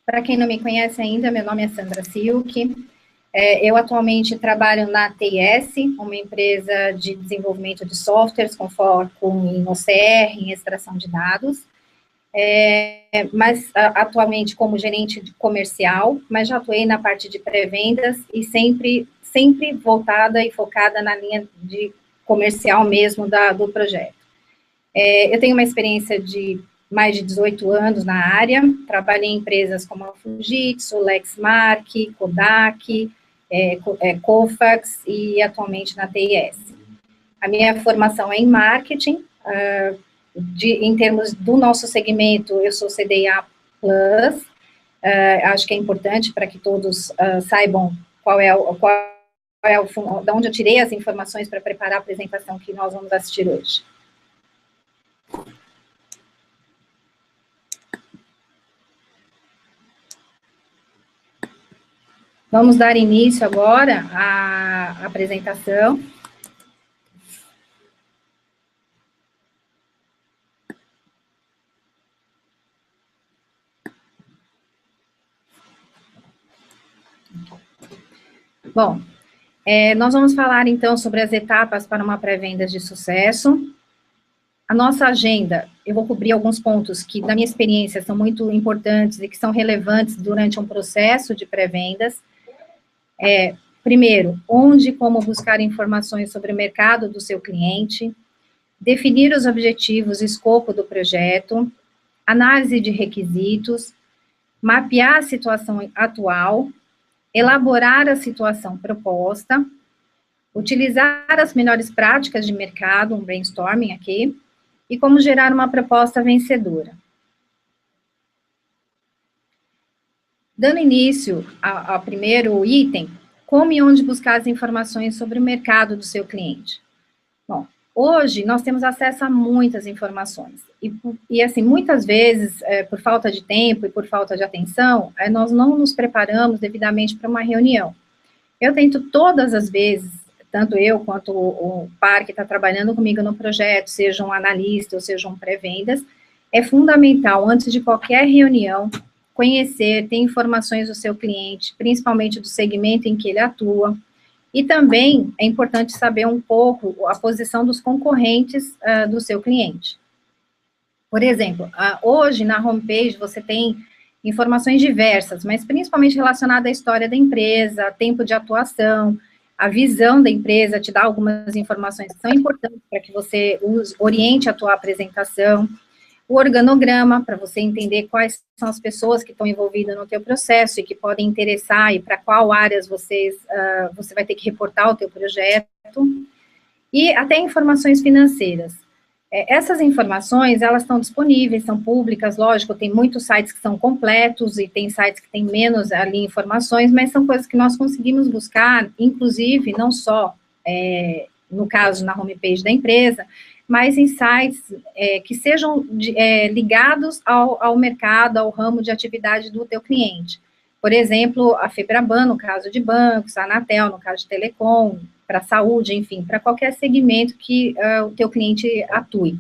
Para quem não me conhece ainda, meu nome é Sandra Silk. Eu atualmente trabalho na TIS, uma empresa de desenvolvimento de softwares com foco em OCR, em extração de dados. Mas atualmente como gerente comercial, mas já atuei na parte de pré-vendas e sempre voltada e focada na linha de comercial mesmo do projeto. Eu tenho uma experiência de mais de 18 anos na área, trabalhei em empresas como a Fujitsu, Lexmark, Kodak, Kofax e atualmente na TIS. A minha formação é em marketing, em termos do nosso segmento, eu sou CDA Plus, acho que é importante para que todos saibam de onde eu tirei as informações para preparar a apresentação que nós vamos assistir hoje. Vamos dar início agora à apresentação. Bom, nós vamos falar então sobre as etapas para uma pré-venda de sucesso. A nossa agenda, eu vou cobrir alguns pontos que, na minha experiência, são muito importantes e que são relevantes durante um processo de pré-vendas. Primeiro, onde e como buscar informações sobre o mercado do seu cliente, definir os objetivos e escopo do projeto, análise de requisitos, mapear a situação atual, elaborar a situação proposta, utilizar as melhores práticas de mercado, um brainstorming aqui, e como gerar uma proposta vencedora. Dando início ao primeiro item, como e onde buscar as informações sobre o mercado do seu cliente. Bom, hoje nós temos acesso a muitas informações, e assim, muitas vezes, por falta de tempo e por falta de atenção, nós não nos preparamos devidamente para uma reunião. Eu tento todas as vezes, tanto eu quanto o par que está trabalhando comigo no projeto, seja um analista ou seja um pré-vendas, é fundamental, antes de qualquer reunião, conhecer, ter informações do seu cliente, principalmente do segmento em que ele atua, e também é importante saber um pouco a posição dos concorrentes do seu cliente. Por exemplo, hoje na homepage você tem informações diversas, mas principalmente relacionadas à história da empresa, tempo de atuação, a visão da empresa, te dá algumas informações que são importantes para que você oriente a tua apresentação, o organograma, para você entender quais são as pessoas que estão envolvidas no teu processo e que podem interessar e para qual áreas você vai ter que reportar o teu projeto, e até informações financeiras. Essas informações, elas estão disponíveis, são públicas, lógico, tem muitos sites que são completos e tem sites que têm menos ali informações, mas são coisas que nós conseguimos buscar, inclusive, não só, no caso, na homepage da empresa, mas em sites que sejam ligados ao mercado, ao ramo de atividade do teu cliente. Por exemplo, a Febraban, no caso de bancos, a Anatel, no caso de telecom, para saúde, enfim, para qualquer segmento que o teu cliente atue.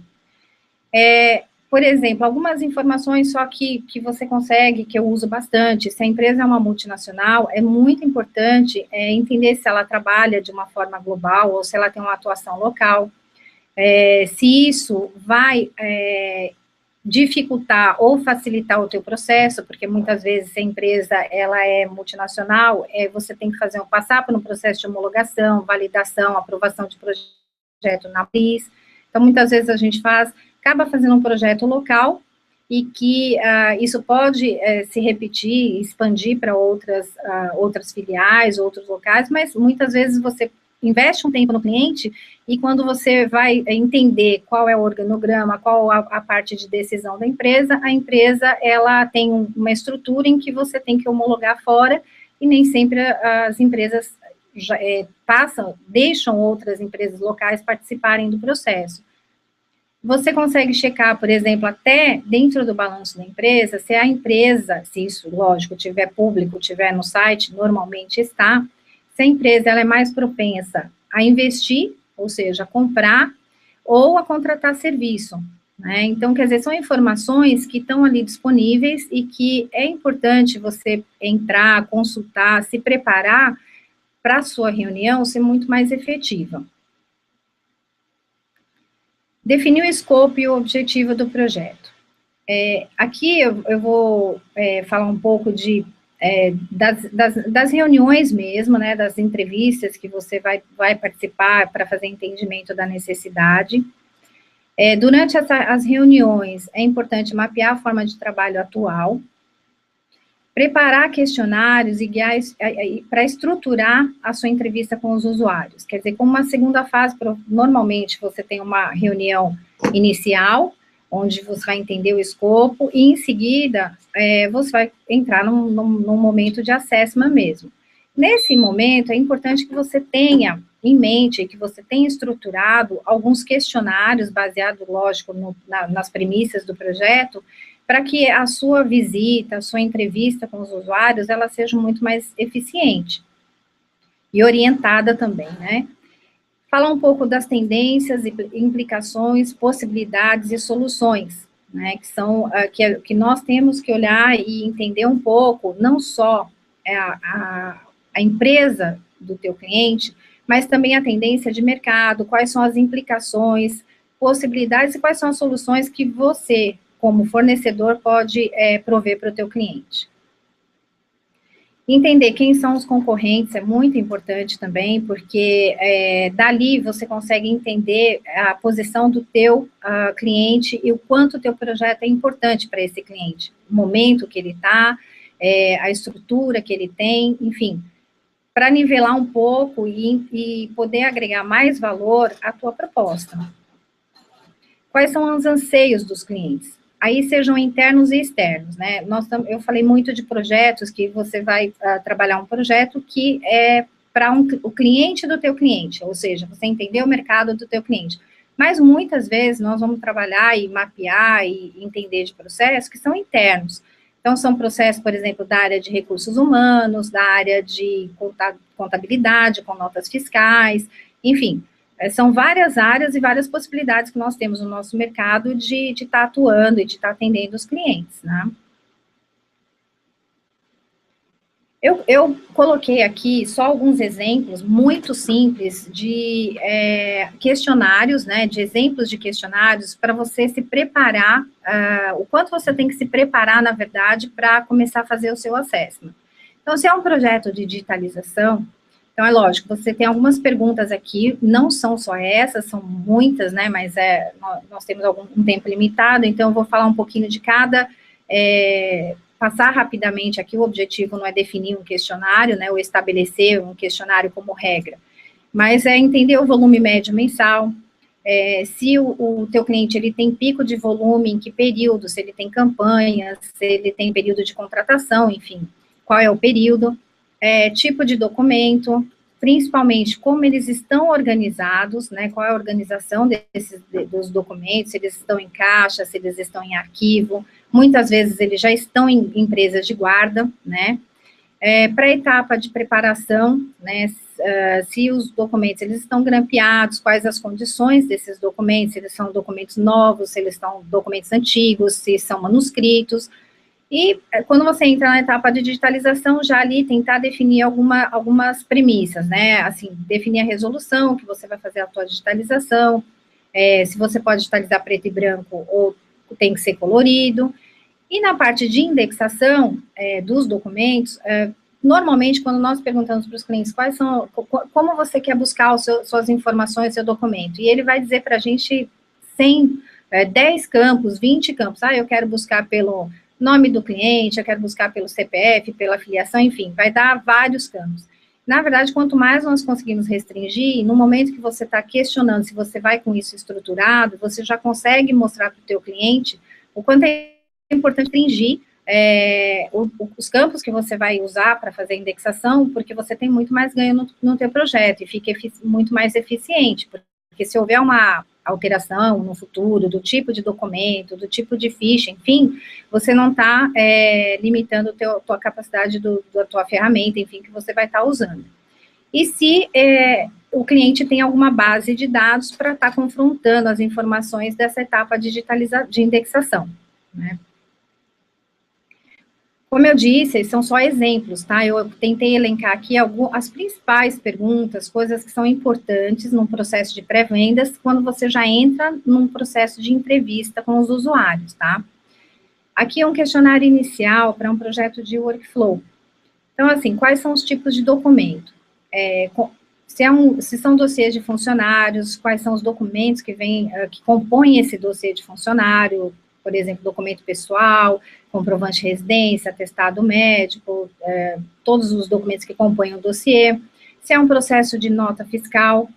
Por exemplo, algumas informações só que você consegue, que eu uso bastante, se a empresa é uma multinacional, é muito importante entender se ela trabalha de uma forma global ou se ela tem uma atuação local, se isso vai dificultar ou facilitar o teu processo, porque muitas vezes se a empresa ela é multinacional, você tem que passar por um processo de homologação, validação, aprovação de projeto na PIS. Então, muitas vezes a gente acaba fazendo um projeto local e que isso pode se repetir, expandir para outras filiais, outros locais, mas muitas vezes você investe um tempo no cliente, e quando você vai entender qual é o organograma, qual a parte de decisão da empresa, a empresa, ela tem uma estrutura em que você tem que homologar fora, e nem sempre as empresas deixam outras empresas locais participarem do processo. Você consegue checar, por exemplo, até dentro do balanço da empresa, se a empresa, se isso, lógico, tiver público, tiver no site, normalmente está, se a empresa ela é mais propensa a investir, ou seja, a comprar, ou a contratar serviço. né? Então, quer dizer, são informações que estão ali disponíveis e que é importante você entrar, consultar, se preparar para a sua reunião ser muito mais efetiva. Definir o escopo e o objetivo do projeto. Aqui eu vou falar um pouco das reuniões mesmo, né, das entrevistas que você vai participar para fazer entendimento da necessidade. Durante as reuniões, é importante mapear a forma de trabalho atual, preparar questionários e guiar para estruturar a sua entrevista com os usuários. Quer dizer, como uma segunda fase, normalmente você tem uma reunião inicial, onde você vai entender o escopo, e em seguida você vai entrar num momento de assessment mesmo. Nesse momento, é importante que você tenha em mente, que você tenha estruturado alguns questionários, baseado, lógico, nas premissas do projeto, para que a sua visita, a sua entrevista com os usuários, ela seja muito mais eficiente e orientada também, né? Falar um pouco das tendências, implicações, possibilidades e soluções, né? Que são que nós temos que olhar e entender um pouco, não só a empresa do teu cliente, mas também a tendência de mercado, quais são as implicações, possibilidades e quais são as soluções que você, como fornecedor, pode prover para o teu cliente. Entender quem são os concorrentes é muito importante também, porque dali você consegue entender a posição do teu cliente e o quanto o teu projeto é importante para esse cliente, o momento que ele está, a estrutura que ele tem, enfim, para nivelar um pouco e poder agregar mais valor à tua proposta. Quais são os anseios dos clientes? Aí sejam internos e externos, né? Eu falei muito de projetos que você vai trabalhar um projeto que é para o cliente do teu cliente, ou seja, você entender o mercado do teu cliente. Mas muitas vezes nós vamos trabalhar e mapear e entender de processos que são internos. Então, são processos, por exemplo, da área de recursos humanos, da área de contabilidade, com notas fiscais, enfim, são várias áreas e várias possibilidades que nós temos no nosso mercado de estar atuando e de estar atendendo os clientes, né? Eu coloquei aqui só alguns exemplos muito simples de questionários, né, de exemplos de questionários para você se preparar, o quanto você tem que se preparar, na verdade, para começar a fazer o seu assessment. Então, se é um projeto de digitalização, então é lógico, você tem algumas perguntas aqui, não são só essas, são muitas, né, mas nós temos um tempo limitado, então eu vou falar um pouquinho de cada passar rapidamente aqui, o objetivo não é definir um questionário, né, ou estabelecer um questionário como regra, mas é entender o volume médio mensal, se o teu cliente ele tem pico de volume, em que período, se ele tem campanhas, se ele tem período de contratação, enfim, qual é o período, tipo de documento, principalmente como eles estão organizados, né, qual é a organização dos documentos, se eles estão em caixa, se eles estão em arquivo, muitas vezes eles já estão em empresas de guarda, né, para a etapa de preparação, né, se os documentos eles estão grampeados, quais as condições desses documentos, se eles são documentos novos, se eles são documentos antigos, se são manuscritos. E quando você entra na etapa de digitalização, já ali tentar definir algumas premissas, né, assim, definir a resolução que você vai fazer a sua digitalização, se você pode digitalizar preto e branco ou tem que ser colorido. E na parte de indexação dos documentos, normalmente quando nós perguntamos para os clientes como você quer buscar suas informações, seu documento, e ele vai dizer para a gente 10 campos, 20 campos, eu quero buscar pelo nome do cliente, eu quero buscar pelo CPF, pela filiação, enfim, vai dar vários campos. Na verdade, quanto mais nós conseguimos restringir, no momento que você está questionando se você vai com isso estruturado, você já consegue mostrar para o teu cliente o quanto é importante restringir os campos que você vai usar para fazer a indexação, porque você tem muito mais ganho no teu projeto e fica muito mais eficiente, porque se houver uma alteração no futuro, do tipo de documento, do tipo de ficha, enfim, você não está limitando a tua capacidade da tua ferramenta, enfim, que você vai estar usando. E se o cliente tem alguma base de dados para estar confrontando as informações dessa etapa de indexação, né? Como eu disse, são só exemplos, tá? Eu tentei elencar aqui as principais perguntas, coisas que são importantes num processo de pré-vendas, quando você já entra num processo de entrevista com os usuários, tá? Aqui é um questionário inicial para um projeto de workflow. Então, assim, quais são os tipos de documento? Se são dossiês de funcionários, quais são os documentos que compõem esse dossiê de funcionário, por exemplo, documento pessoal, comprovante de residência, atestado médico, todos os documentos que compõem o dossiê. Se é um processo de nota fiscal,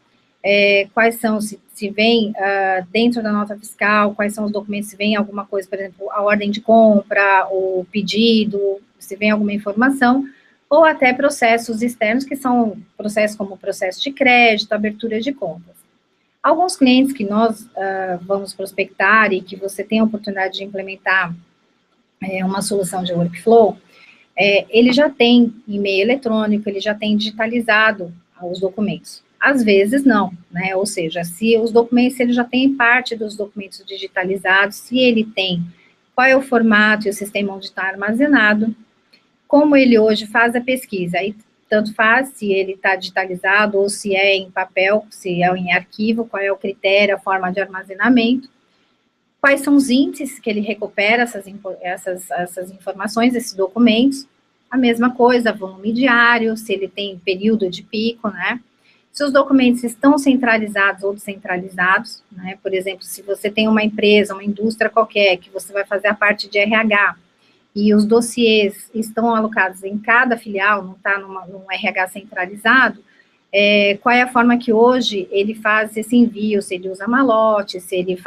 quais são, se vem dentro da nota fiscal, quais são os documentos, se vem alguma coisa, por exemplo, a ordem de compra, o pedido, se vem alguma informação, ou até processos externos, que são processos como processo de crédito, abertura de contas. Alguns clientes que nós vamos prospectar e que você tem a oportunidade de implementar uma solução de workflow, ele já tem e-mail eletrônico, ele já tem digitalizado os documentos. Às vezes não, né? Ou seja, se ele já tem parte dos documentos digitalizados, se ele tem qual é o formato e o sistema onde está armazenado, como ele hoje faz a pesquisa, aí tanto faz se ele está digitalizado ou se é em papel, se é em arquivo, qual é o critério, a forma de armazenamento, quais são os índices que ele recupera essas informações, esses documentos, a mesma coisa, volume diário, se ele tem período de pico, né? Se os documentos estão centralizados ou descentralizados, né? Por exemplo, se você tem uma empresa, uma indústria qualquer, que você vai fazer a parte de RH, e os dossiês estão alocados em cada filial, não está num RH centralizado, qual é a forma que hoje ele faz esse envio, se ele usa malote, se ele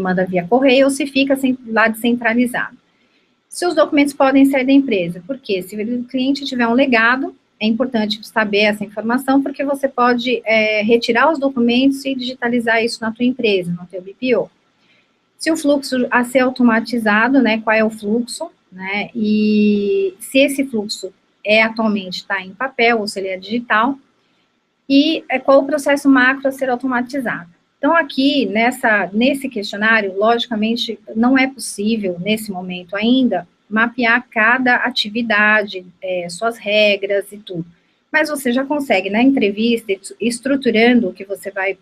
manda via correio, ou se fica lá descentralizado. Se os documentos podem sair da empresa, porque se o cliente tiver um legado, é importante saber essa informação, porque você pode retirar os documentos e digitalizar isso na tua empresa, no teu BPO. Se o fluxo a ser automatizado, né, qual é o fluxo, né, e se esse fluxo atualmente está em papel, ou se ele é digital, e qual o processo macro a ser automatizado. Então, aqui, nesse questionário, logicamente, não é possível, nesse momento ainda, mapear cada atividade, suas regras e tudo. Mas você já consegue, na entrevista, estruturando o que você vai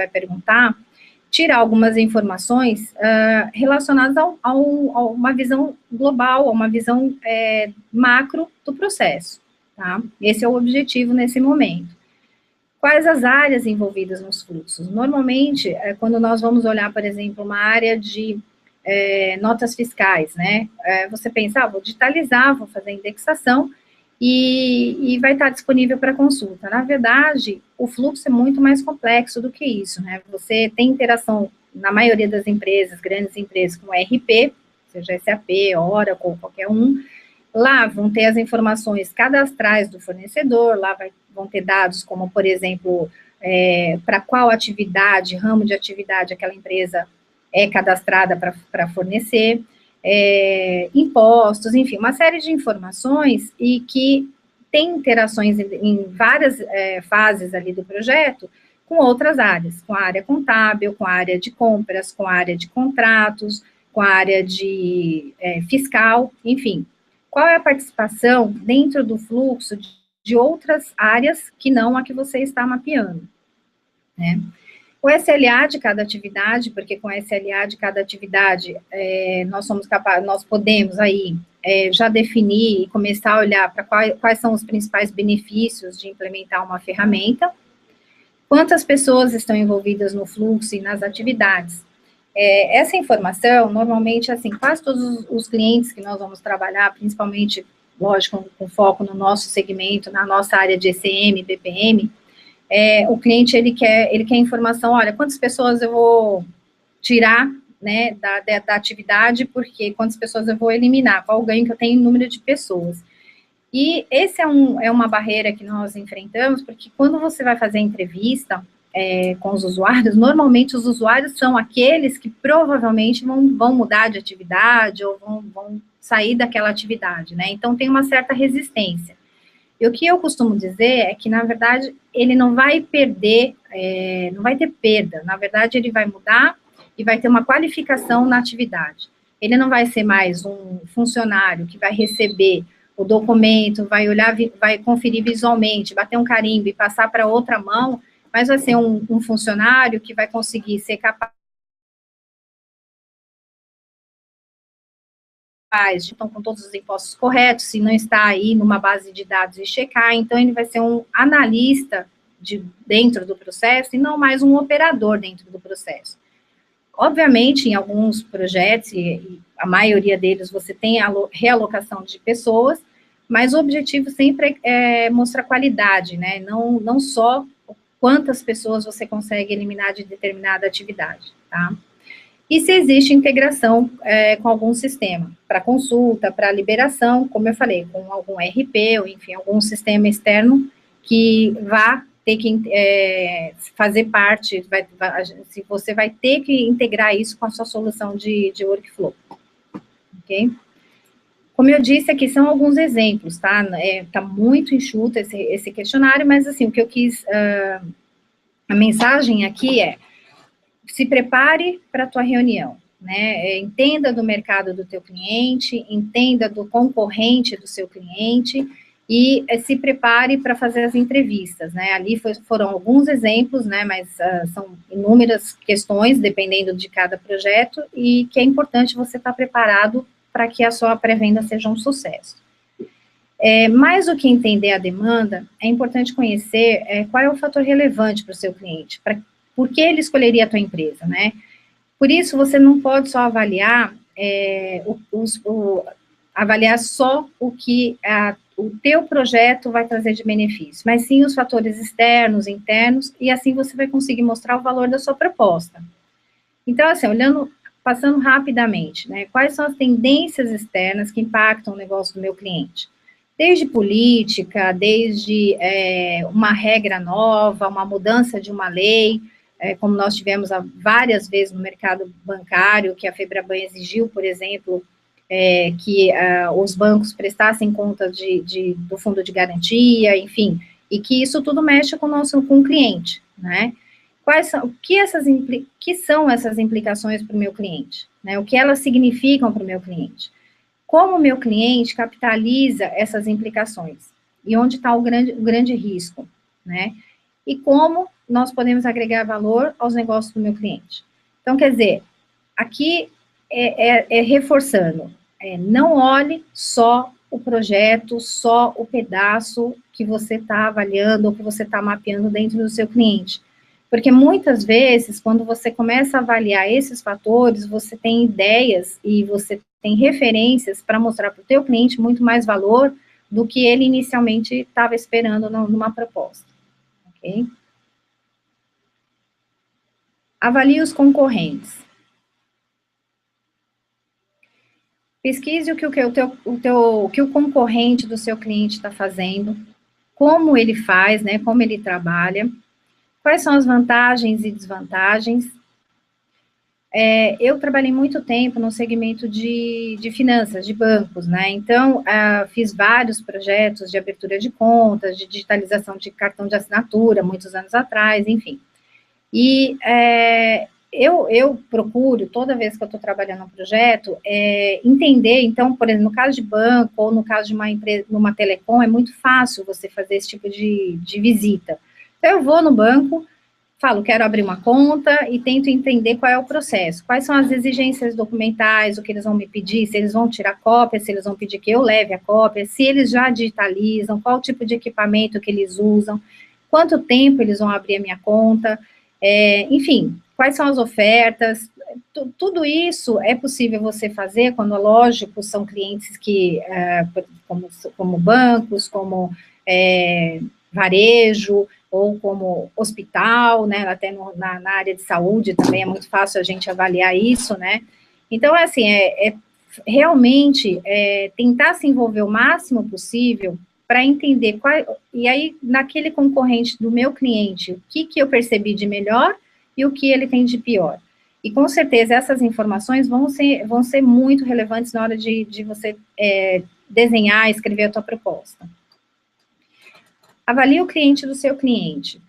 perguntar, tirar algumas informações relacionadas a uma visão global, a uma visão macro do processo, tá? Esse é o objetivo nesse momento. Quais as áreas envolvidas nos fluxos? Normalmente, quando nós vamos olhar, por exemplo, uma área de notas fiscais, né? Você pensa, vou digitalizar, vou fazer indexação, e vai estar disponível para consulta. Na verdade, o fluxo é muito mais complexo do que isso, né? Você tem interação, na maioria das empresas, grandes empresas, com ERP, seja SAP, Oracle, qualquer um. Lá vão ter as informações cadastrais do fornecedor, lá vão ter dados como, por exemplo, para qual atividade, ramo de atividade aquela empresa é cadastrada para fornecer, impostos, enfim, uma série de informações e que tem interações em várias fases ali do projeto com outras áreas, com a área contábil, com a área de compras, com a área de contratos, com a área de fiscal, enfim. Qual é a participação dentro do fluxo de outras áreas que não a que você está mapeando, né? O SLA de cada atividade, porque com o SLA de cada atividade, nós podemos aí já definir e começar a olhar para quais são os principais benefícios de implementar uma ferramenta, quantas pessoas estão envolvidas no fluxo e nas atividades. Essa informação, normalmente, assim, quase todos os clientes que nós vamos trabalhar, principalmente, lógico, com foco no nosso segmento, na nossa área de ECM, BPM, o cliente, ele quer informação, olha, quantas pessoas eu vou tirar, né, da atividade, porque quantas pessoas eu vou eliminar, qual o ganho que eu tenho em número de pessoas. E esse é uma barreira que nós enfrentamos, porque quando você vai fazer entrevista com os usuários, normalmente os usuários são aqueles que provavelmente vão mudar de atividade, ou vão sair daquela atividade, né, então tem uma certa resistência. E o que eu costumo dizer é que, na verdade, ele não vai perder, não vai ter perda. Na verdade, ele vai mudar e vai ter uma qualificação na atividade. Ele não vai ser mais um funcionário que vai receber o documento, vai olhar, vai conferir visualmente, bater um carimbo e passar para outra mão, mas vai ser um funcionário que vai conseguir ser capaz estão com todos os impostos corretos, se não está aí numa base de dados e checar, então ele vai ser um analista dentro do processo e não mais um operador dentro do processo. Obviamente, em alguns projetos, e a maioria deles, você tem a realocação de pessoas, mas o objetivo sempre é mostrar qualidade, né? Não só quantas pessoas você consegue eliminar de determinada atividade, tá? E se existe integração com algum sistema, para consulta, para liberação, como eu falei, com algum RP, ou enfim, algum sistema externo que vá ter que fazer parte, se você vai ter que integrar isso com a sua solução de workflow, ok? Como eu disse aqui, são alguns exemplos, tá? Tá muito enxuto esse questionário, mas assim, o que eu quis, a mensagem aqui é, se prepare para a tua reunião, né? Entenda do mercado do teu cliente, entenda do concorrente do seu cliente e se prepare para fazer as entrevistas, né? Ali foram alguns exemplos, né? Mas são inúmeras questões, dependendo de cada projeto, e que é importante você estar preparado para que a sua pré-venda seja um sucesso. Mais do que entender a demanda, é importante conhecer qual é o fator relevante para o seu cliente, por que ele escolheria a tua empresa, né? Por isso, você não pode só avaliar, avaliar só o que o teu projeto vai trazer de benefício, mas sim os fatores externos, internos, e assim você vai conseguir mostrar o valor da sua proposta. Então, assim, passando rapidamente, né? Quais são as tendências externas que impactam o negócio do meu cliente? Desde política, desde uma regra nova, uma mudança de uma lei, como nós tivemos várias vezes no mercado bancário, que a FEBRABAN exigiu, por exemplo, que os bancos prestassem conta do fundo de garantia, enfim, e que isso tudo mexe com o cliente, né? Que são essas implicações para o meu cliente, né? O que elas significam para o meu cliente? Como o meu cliente capitaliza essas implicações? E onde está o grande risco, né? E como nós podemos agregar valor aos negócios do meu cliente. Então, quer dizer, aqui reforçando, não olhe só o projeto, só o pedaço que você está avaliando ou que você está mapeando dentro do seu cliente. Porque muitas vezes, quando você começa a avaliar esses fatores, você tem ideias e você tem referências para mostrar para o teu cliente muito mais valor do que ele inicialmente estava esperando numa proposta. Ok? Avalie os concorrentes. Pesquise o que o concorrente do seu cliente está fazendo, como ele faz, né, como ele trabalha, quais são as vantagens e desvantagens. Eu trabalhei muito tempo no segmento de finanças, de bancos, né, então fiz vários projetos de abertura de contas, de digitalização de cartão de assinatura, muitos anos atrás, enfim. E eu procuro, toda vez que eu estou trabalhando um projeto, entender, então, por exemplo, no caso de banco, ou no caso de uma empresa, numa telecom, é muito fácil você fazer esse tipo de visita. Então, eu vou no banco, falo, quero abrir uma conta, e tento entender qual é o processo, quais são as exigências documentais, o que eles vão me pedir, se eles vão tirar cópia, se eles vão pedir que eu leve a cópia, se eles já digitalizam, qual tipo de equipamento que eles usam, quanto tempo eles vão abrir a minha conta, enfim, quais são as ofertas, tudo isso é possível você fazer quando, lógico, são clientes que, como bancos, como varejo, ou como hospital, né, até na área de saúde também é muito fácil a gente avaliar isso, né, então, assim, realmente tentar se envolver o máximo possível para entender e aí, naquele concorrente do meu cliente, o que eu percebi de melhor e o que ele tem de pior. E, com certeza, essas informações vão ser muito relevantes na hora de você desenhar, escrever a tua proposta. Avalie o cliente do seu cliente.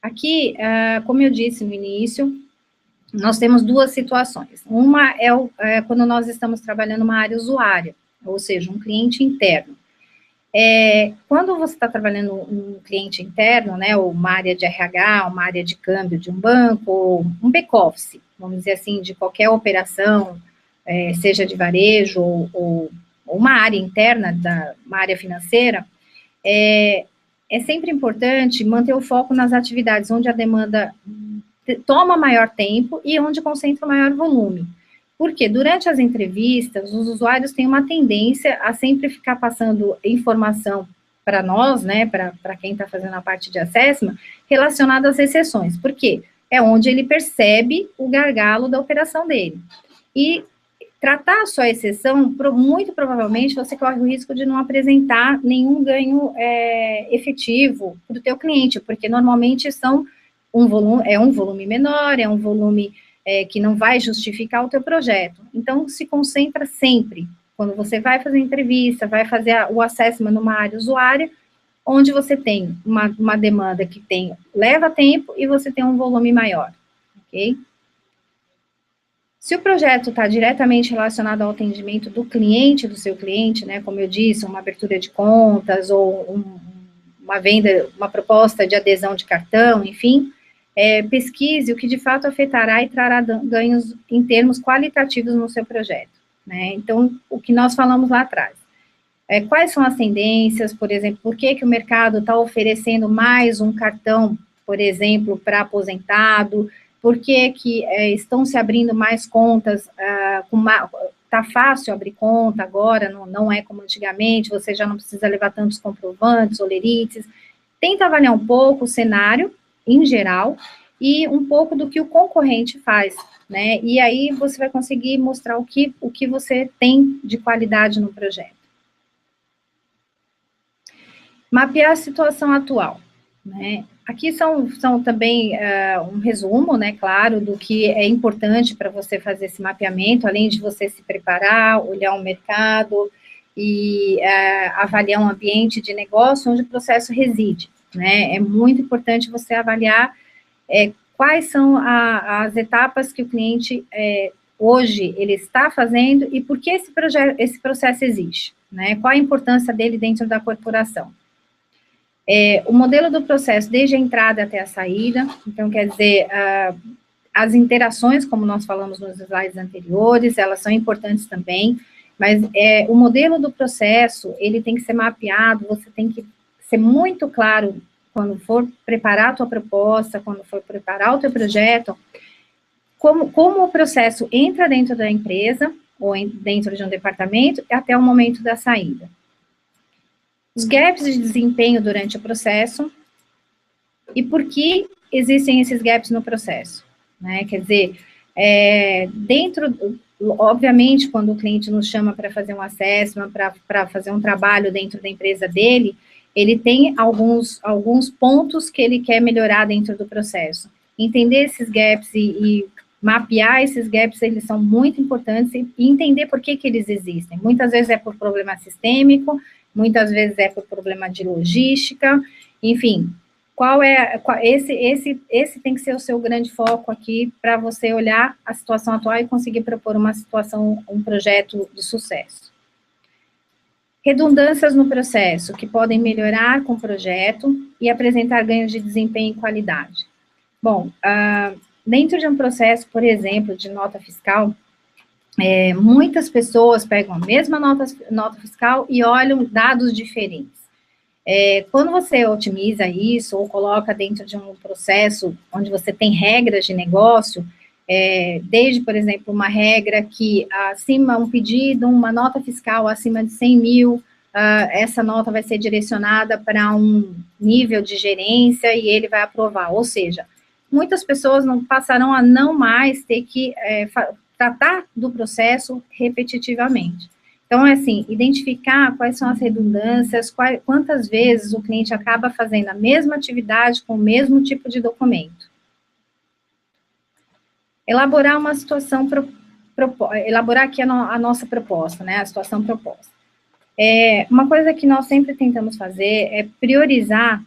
Aqui, como eu disse no início, nós temos duas situações. Uma é quando nós estamos trabalhando uma área usuária, ou seja, um cliente interno. Quando você está trabalhando um cliente interno, né, ou uma área de RH, uma área de câmbio de um banco, ou um back-office, vamos dizer assim, de qualquer operação, seja de varejo ou uma área interna, uma área financeira, é sempre importante manter o foco nas atividades onde a demanda toma maior tempo e onde concentra maior volume. Porque durante as entrevistas, os usuários têm uma tendência a sempre ficar passando informação para nós, né, para quem está fazendo a parte de assessment, relacionada às exceções. Por quê? É onde ele percebe o gargalo da operação dele. E tratar só a exceção, muito provavelmente você corre o risco de não apresentar nenhum ganho efetivo para o teu cliente, porque normalmente são um volume menor, é um volume que não vai justificar o teu projeto. Então, se concentra sempre, quando você vai fazer entrevista, vai fazer o assessment numa área usuária, onde você tem uma demanda que leva tempo e você tem um volume maior, ok? Se o projeto está diretamente relacionado ao atendimento do seu cliente, né, como eu disse, uma abertura de contas ou uma venda, uma proposta de adesão de cartão, enfim, pesquise o que de fato afetará e trará ganhos em termos qualitativos no seu projeto, né? Então, o que nós falamos lá atrás. Quais são as tendências, por exemplo, por que o mercado está oferecendo mais um cartão, por exemplo, para aposentado, por que estão se abrindo mais contas, está fácil abrir conta agora, não é como antigamente, você já não precisa levar tantos comprovantes, olerites. Tenta avaliar um pouco o cenário, em geral, e um pouco do que o concorrente faz, né? E aí você vai conseguir mostrar o que você tem de qualidade no projeto. Mapear a situação atual, né? Aqui são também um resumo, né, claro, do que é importante para você fazer esse mapeamento, além de você se preparar, olhar o mercado e avaliar um ambiente de negócio onde o processo reside, né? É muito importante você avaliar quais são as etapas que o cliente hoje ele está fazendo e por que esse processo existe, né? Qual a importância dele dentro da corporação. O modelo do processo, desde a entrada até a saída, então, quer dizer, as interações, como nós falamos nos slides anteriores, elas são importantes também, mas o modelo do processo, ele tem que ser mapeado, você tem que ser muito claro quando for preparar a tua proposta, quando for preparar o teu projeto, como o processo entra dentro da empresa, ou dentro de um departamento, até o momento da saída. Os gaps de desempenho durante o processo e por que existem esses gaps no processo, né? Quer dizer, obviamente, quando o cliente nos chama para fazer um assessment, para fazer um trabalho dentro da empresa dele, ele tem alguns pontos que ele quer melhorar dentro do processo. Entender esses gaps e mapear esses gaps, eles são muito importantes e entender por que eles existem. Muitas vezes é por problema sistêmico, muitas vezes é por problema de logística, enfim, esse tem que ser o seu grande foco aqui para você olhar a situação atual e conseguir propor um projeto de sucesso. Redundâncias no processo, que podem melhorar com o projeto e apresentar ganhos de desempenho e qualidade. Bom, dentro de um processo, por exemplo, de nota fiscal, muitas pessoas pegam a mesma nota fiscal e olham dados diferentes. Quando você otimiza isso, ou coloca dentro de um processo onde você tem regras de negócio, desde, por exemplo, uma regra que um pedido, uma nota fiscal acima de 100 mil, essa nota vai ser direcionada para um nível de gerência e ele vai aprovar, ou seja, muitas pessoas passarão a não mais ter que tratar do processo repetitivamente. Então, assim, identificar quais são as redundâncias, quantas vezes o cliente acaba fazendo a mesma atividade com o mesmo tipo de documento. Elaborar uma situação, elaborar aqui a nossa proposta, né, a situação proposta. Uma coisa que nós sempre tentamos fazer é priorizar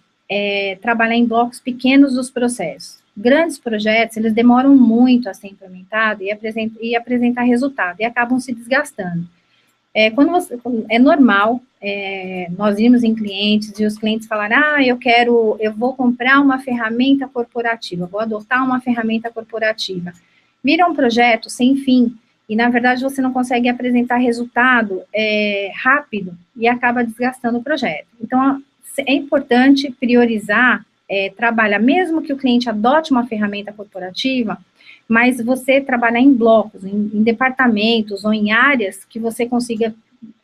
trabalhar em blocos pequenos dos processos. Grandes projetos, eles demoram muito a ser implementados e apresentar resultado, e acabam se desgastando. É normal nós irmos em clientes e os clientes falarem, eu vou comprar uma ferramenta corporativa, vou adotar uma ferramenta corporativa. Vira um projeto sem fim, e na verdade você não consegue apresentar resultado rápido e acaba desgastando o projeto. Então, é importante priorizar, trabalhar, mesmo que o cliente adote uma ferramenta corporativa, mas você trabalhar em blocos, em departamentos ou em áreas que você consiga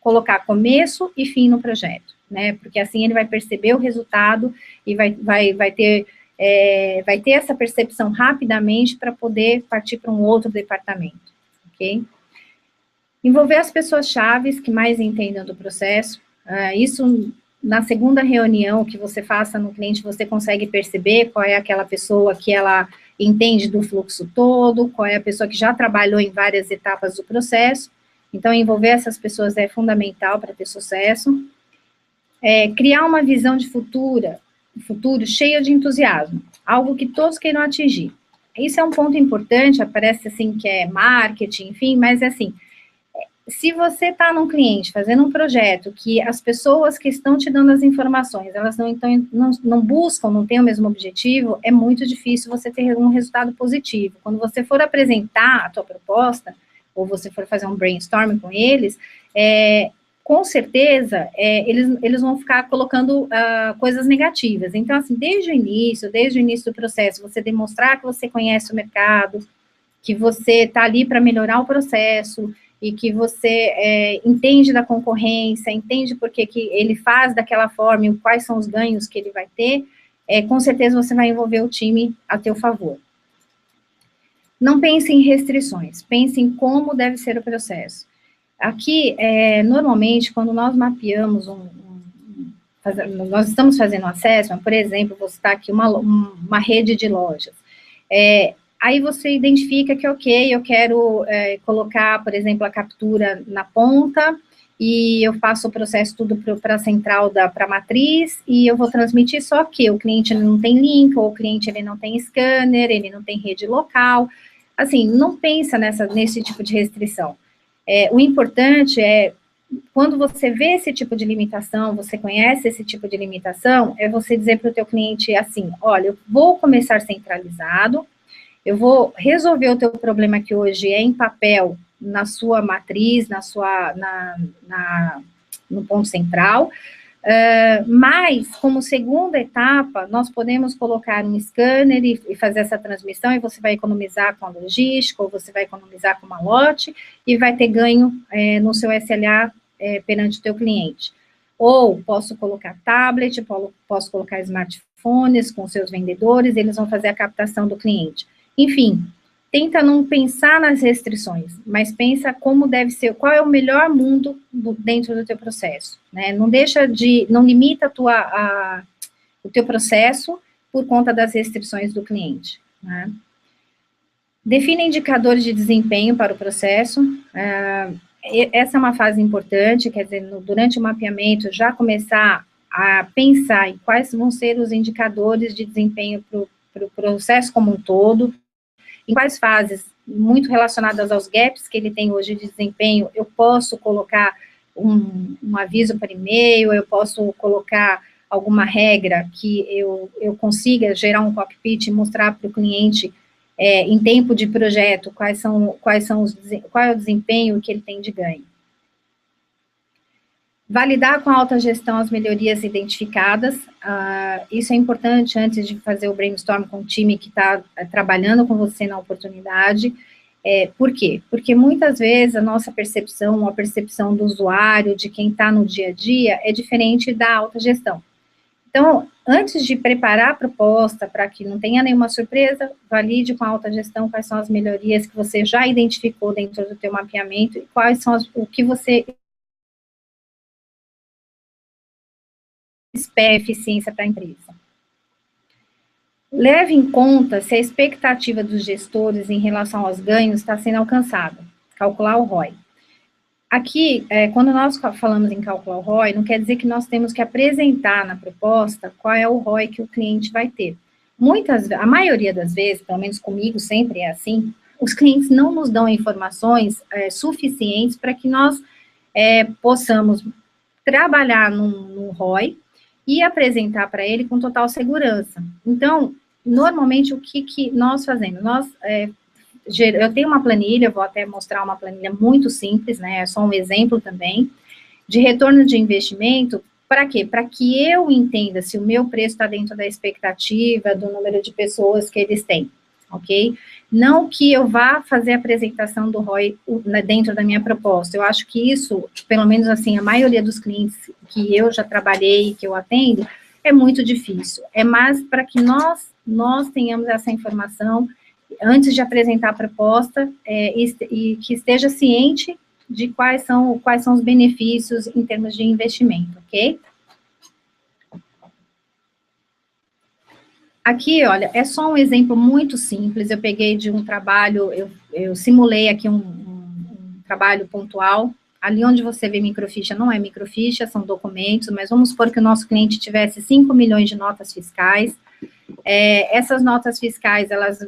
colocar começo e fim no projeto, né? Porque assim ele vai perceber o resultado e vai ter essa percepção rapidamente para poder partir para um outro departamento, ok? Envolver as pessoas-chave que mais entendam do processo, isso na segunda reunião que você faça no cliente, você consegue perceber qual é aquela pessoa que ela entende do fluxo todo, qual é a pessoa que já trabalhou em várias etapas do processo. Então, envolver essas pessoas é fundamental para ter sucesso. Criar uma visão de futuro cheia de entusiasmo, algo que todos queiram atingir. Isso é um ponto importante, parece assim que é marketing, enfim, mas assim, se você está num cliente fazendo um projeto que as pessoas que estão te dando as informações, elas não buscam, não têm o mesmo objetivo, é muito difícil você ter um resultado positivo. Quando você for apresentar a tua proposta, ou você for fazer um brainstorming com eles, com certeza, eles vão ficar colocando coisas negativas. Então, assim, desde o início do processo, você demonstrar que você conhece o mercado, que você está ali para melhorar o processo, e que você entende da concorrência, entende por que ele faz daquela forma e quais são os ganhos que ele vai ter, com certeza você vai envolver o time a teu favor. Não pense em restrições, pense em como deve ser o processo. Aqui, normalmente, quando nós mapeamos nós estamos fazendo um assessment, por exemplo, vou citar aqui uma rede de lojas, aí você identifica que, ok, eu quero colocar, por exemplo, a captura na ponta, e eu faço o processo tudo para a central, para a matriz, e eu vou transmitir, só que o cliente não tem link, ou o cliente ele não tem scanner, ele não tem rede local. Assim, não pensa nesse tipo de restrição. O importante é, quando você vê esse tipo de limitação, você conhece esse tipo de limitação, é você dizer para o teu cliente assim, olha, eu vou começar centralizado, eu vou resolver o teu problema que hoje é em papel, na sua matriz, no ponto central, mas, como segunda etapa, nós podemos colocar um scanner e fazer essa transmissão, e você vai economizar com a logística, ou você vai economizar com uma lote, e vai ter ganho no seu SLA perante o teu cliente. Ou posso colocar tablet, posso colocar smartphones com seus vendedores, eles vão fazer a captação do cliente. Enfim, tenta não pensar nas restrições, mas pensa como deve ser, qual é o melhor mundo dentro do teu processo, né? Não limita o teu processo por conta das restrições do cliente, né? Define indicadores de desempenho para o processo. Essa é uma fase importante, quer dizer, durante o mapeamento, já começar a pensar em quais vão ser os indicadores de desempenho para o processo como um todo, em quais fases, muito relacionadas aos gaps que ele tem hoje de desempenho, eu posso colocar um aviso por e-mail, eu posso colocar alguma regra que eu consiga gerar um cockpit e mostrar para o cliente, em tempo de projeto, qual é o desempenho que ele tem de ganho. Validar com a alta gestão as melhorias identificadas, isso é importante antes de fazer o brainstorm com o time que está trabalhando com você na oportunidade. Por quê? Porque muitas vezes a nossa percepção, a percepção do usuário, de quem está no dia a dia, é diferente da alta gestão. Então, antes de preparar a proposta para que não tenha nenhuma surpresa, valide com a alta gestão quais são as melhorias que você já identificou dentro do teu mapeamento e quais são o que você espera eficiência para a empresa. Leve em conta se a expectativa dos gestores em relação aos ganhos está sendo alcançada. Calcular o ROI. Aqui, quando nós falamos em calcular o ROI, não quer dizer que nós temos que apresentar na proposta qual é o ROI que o cliente vai ter. A maioria das vezes, pelo menos comigo sempre é assim, os clientes não nos dão informações suficientes para que nós possamos trabalhar num ROI e apresentar para ele com total segurança. Então, normalmente, o que nós fazemos? Eu tenho uma planilha, vou até mostrar uma planilha muito simples, né, é só um exemplo também, de retorno de investimento, para quê? Para que eu entenda se o meu preço está dentro da expectativa, do número de pessoas que eles têm, ok? Não que eu vá fazer a apresentação do ROI dentro da minha proposta, eu acho que isso, pelo menos assim, a maioria dos clientes que eu já trabalhei, que eu atendo, é muito difícil, é mais para que nós tenhamos essa informação antes de apresentar a proposta, e que esteja ciente de quais são os benefícios em termos de investimento, ok? Aqui, olha, é só um exemplo muito simples, eu peguei de um trabalho, eu simulei aqui um trabalho pontual, ali onde você vê microficha, não é microficha, são documentos, mas vamos supor que o nosso cliente tivesse 5 milhões de notas fiscais, essas notas fiscais, elas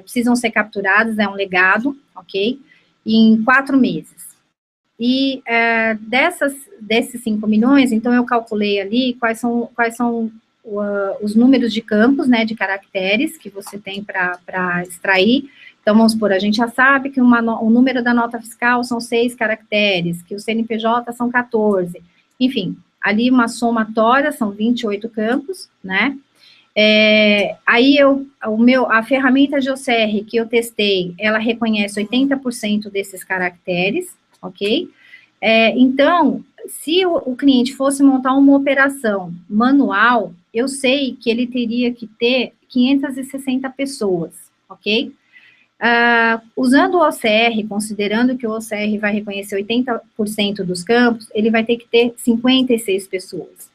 precisam ser capturadas, é um legado, ok? Em 4 meses. E desses 5 milhões, então eu calculei ali quais são os números de campos, né, de caracteres que você tem para extrair. Então, vamos supor, a gente já sabe que o número da nota fiscal são 6 caracteres, que o CNPJ são 14. Enfim, ali uma somatória, são 28 campos, né? Aí a ferramenta de OCR que eu testei, ela reconhece 80% desses caracteres, ok? Então, se o cliente fosse montar uma operação manual, eu sei que ele teria que ter 560 pessoas, ok? Usando o OCR, considerando que o OCR vai reconhecer 80% dos campos, ele vai ter que ter 56 pessoas.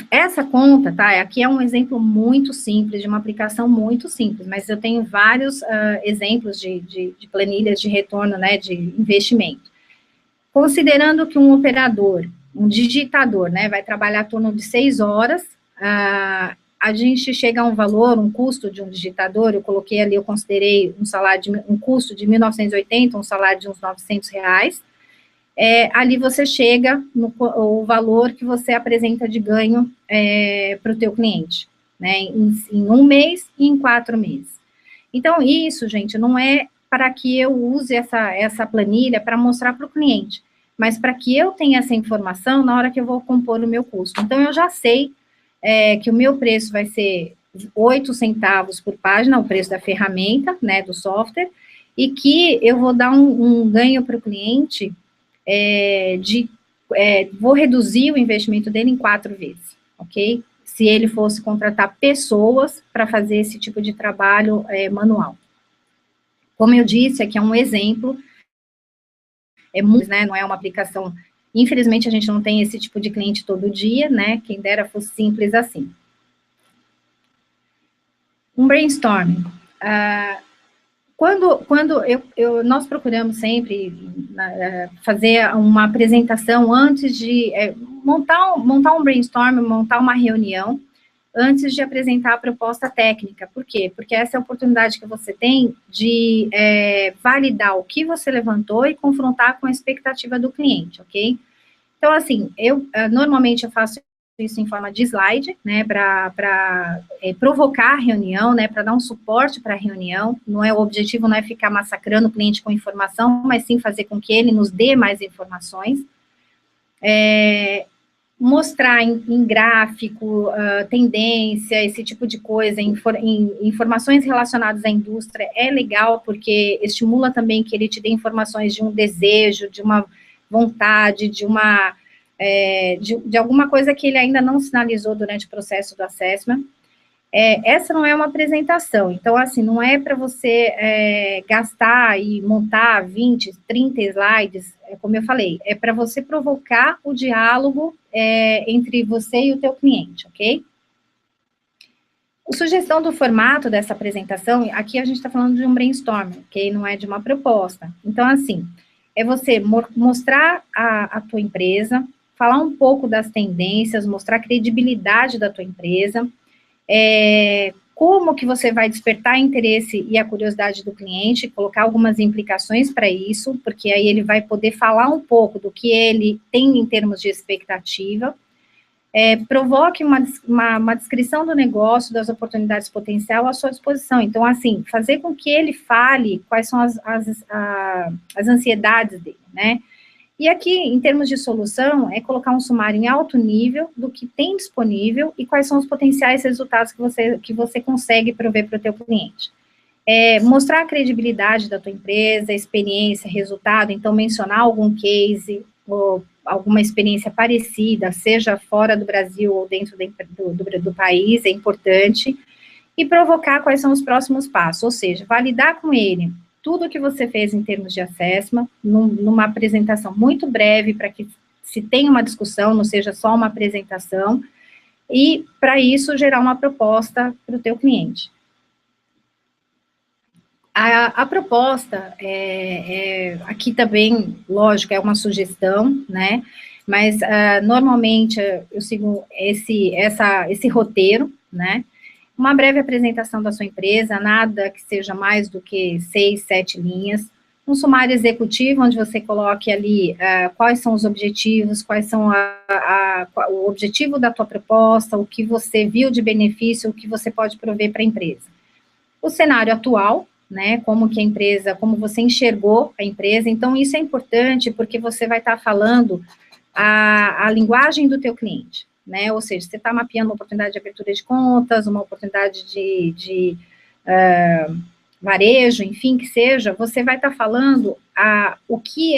Essa conta, tá, aqui é um exemplo muito simples, de uma aplicação muito simples, mas eu tenho vários exemplos de planilhas de retorno, né, de investimento. Considerando que um operador, um digitador, né, vai trabalhar em torno de 6 horas, a gente chega a um valor, um custo de um digitador, eu coloquei ali, eu considerei um custo de 1.980, um salário de uns R$900, ali você chega no valor que você apresenta de ganho para o teu cliente, né, em 1 mês e em 4 meses. Então, isso, gente, não é para que eu use essa planilha para mostrar para o cliente, mas para que eu tenha essa informação na hora que eu vou compor o meu custo. Então, eu já sei que o meu preço vai ser 8 centavos por página, o preço da ferramenta, né, do software, e que eu vou dar um ganho para o cliente vou reduzir o investimento dele em 4 vezes, ok? Se ele fosse contratar pessoas para fazer esse tipo de trabalho manual. Como eu disse, aqui é um exemplo, né, não é uma aplicação, infelizmente a gente não tem esse tipo de cliente todo dia, né, quem dera fosse simples assim. Um brainstorming. Quando nós procuramos sempre fazer uma apresentação antes de montar um brainstorm, montar uma reunião, antes de apresentar a proposta técnica. Por quê? Porque essa é a oportunidade que você tem de validar o que você levantou e confrontar com a expectativa do cliente, ok? Então, assim, normalmente eu faço isso em forma de slide, né, para provocar a reunião, né, para dar um suporte para a reunião. O objetivo não é ficar massacrando o cliente com informação, mas sim fazer com que ele nos dê mais informações. Mostrar em gráfico, tendência, esse tipo de coisa, informações relacionadas à indústria é legal, porque estimula também que ele te dê informações de um desejo, de uma vontade, de alguma coisa que ele ainda não sinalizou durante o processo do assessment. Essa não é uma apresentação, então, assim, não é para você gastar e montar 20, 30 slides, como eu falei, é para você provocar o diálogo entre você e o teu cliente, ok? A sugestão do formato dessa apresentação, aqui a gente está falando de um brainstorm, ok? Não é de uma proposta. Então, assim, é você mostrar a tua empresa, falar um pouco das tendências, mostrar a credibilidade da tua empresa, como que você vai despertar interesse e a curiosidade do cliente, colocar algumas implicações para isso, porque aí ele vai poder falar um pouco do que ele tem em termos de expectativa, provoque uma descrição do negócio, das oportunidades potencial à sua disposição. Então, assim, fazer com que ele fale quais são as ansiedades dele, né? E aqui, em termos de solução, é colocar um sumário em alto nível do que tem disponível e quais são os potenciais resultados que você consegue prover para o teu cliente. Mostrar a credibilidade da tua empresa, experiência, resultado, então mencionar algum case ou alguma experiência parecida, seja fora do Brasil ou dentro do país, é importante, e provocar quais são os próximos passos, ou seja, validar com ele tudo o que você fez em termos de assessment, numa apresentação muito breve, para que se tenha uma discussão, não seja só uma apresentação, e, para isso, gerar uma proposta para o teu cliente. A proposta, aqui também, lógico, é uma sugestão, né, mas, normalmente, eu sigo esse roteiro, né, uma breve apresentação da sua empresa, nada que seja mais do que 6, 7 linhas, um sumário executivo, onde você coloque ali quais são os objetivos, quais são o objetivo da tua proposta, o que você viu de benefício, o que você pode prover para a empresa. O cenário atual, né, como você enxergou a empresa, então isso é importante porque você vai estar falando a linguagem do teu cliente, né, ou seja, você está mapeando uma oportunidade de abertura de contas, uma oportunidade de varejo, enfim, que seja, você vai estar falando o que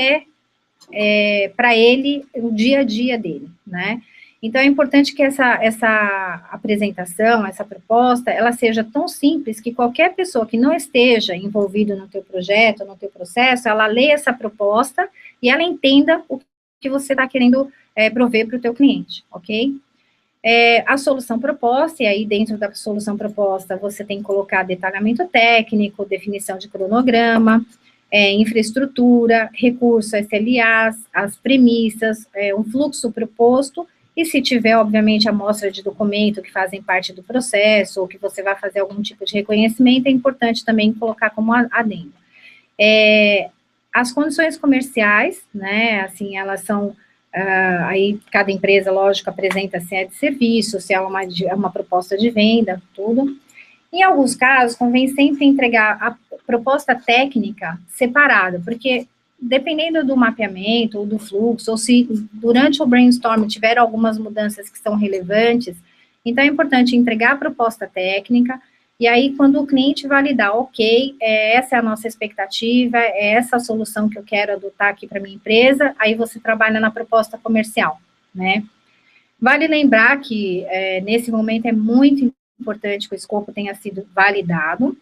para ele o dia a dia dele, né. Então, é importante que essa apresentação, essa proposta, ela seja tão simples que qualquer pessoa que não esteja envolvida no teu projeto, no teu processo, ela lê essa proposta e ela entenda o que você está querendo prover para o teu cliente, ok? A solução proposta, e aí dentro da solução proposta você tem que colocar detalhamento técnico, definição de cronograma, infraestrutura, recurso SLAs, as premissas, um fluxo proposto, e se tiver, obviamente, amostra de documento que fazem parte do processo, ou que você vai fazer algum tipo de reconhecimento, é importante também colocar como adendo. As condições comerciais, né, assim, elas são, aí cada empresa, lógico, apresenta se é de serviço, se é uma proposta de venda, tudo. Em alguns casos, convém sempre entregar a proposta técnica separada, porque dependendo do mapeamento ou do fluxo, ou se durante o brainstorm tiver algumas mudanças que são relevantes, então é importante entregar a proposta técnica, e aí quando o cliente validar, ok, essa é a nossa expectativa, é essa a solução que eu quero adotar aqui para minha empresa, aí você trabalha na proposta comercial, né? Vale lembrar que nesse momento é muito importante que o escopo tenha sido validado,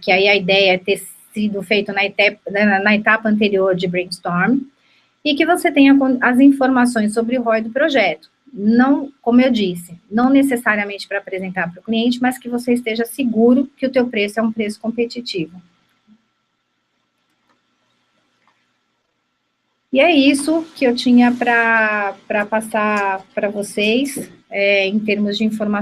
que aí a ideia é ter sido feito na etapa anterior de brainstorm, e que você tenha as informações sobre o ROI do projeto. Não, como eu disse, não necessariamente para apresentar para o cliente, mas que você esteja seguro que o teu preço é um preço competitivo. E é isso que eu tinha para passar para vocês, em termos de informação.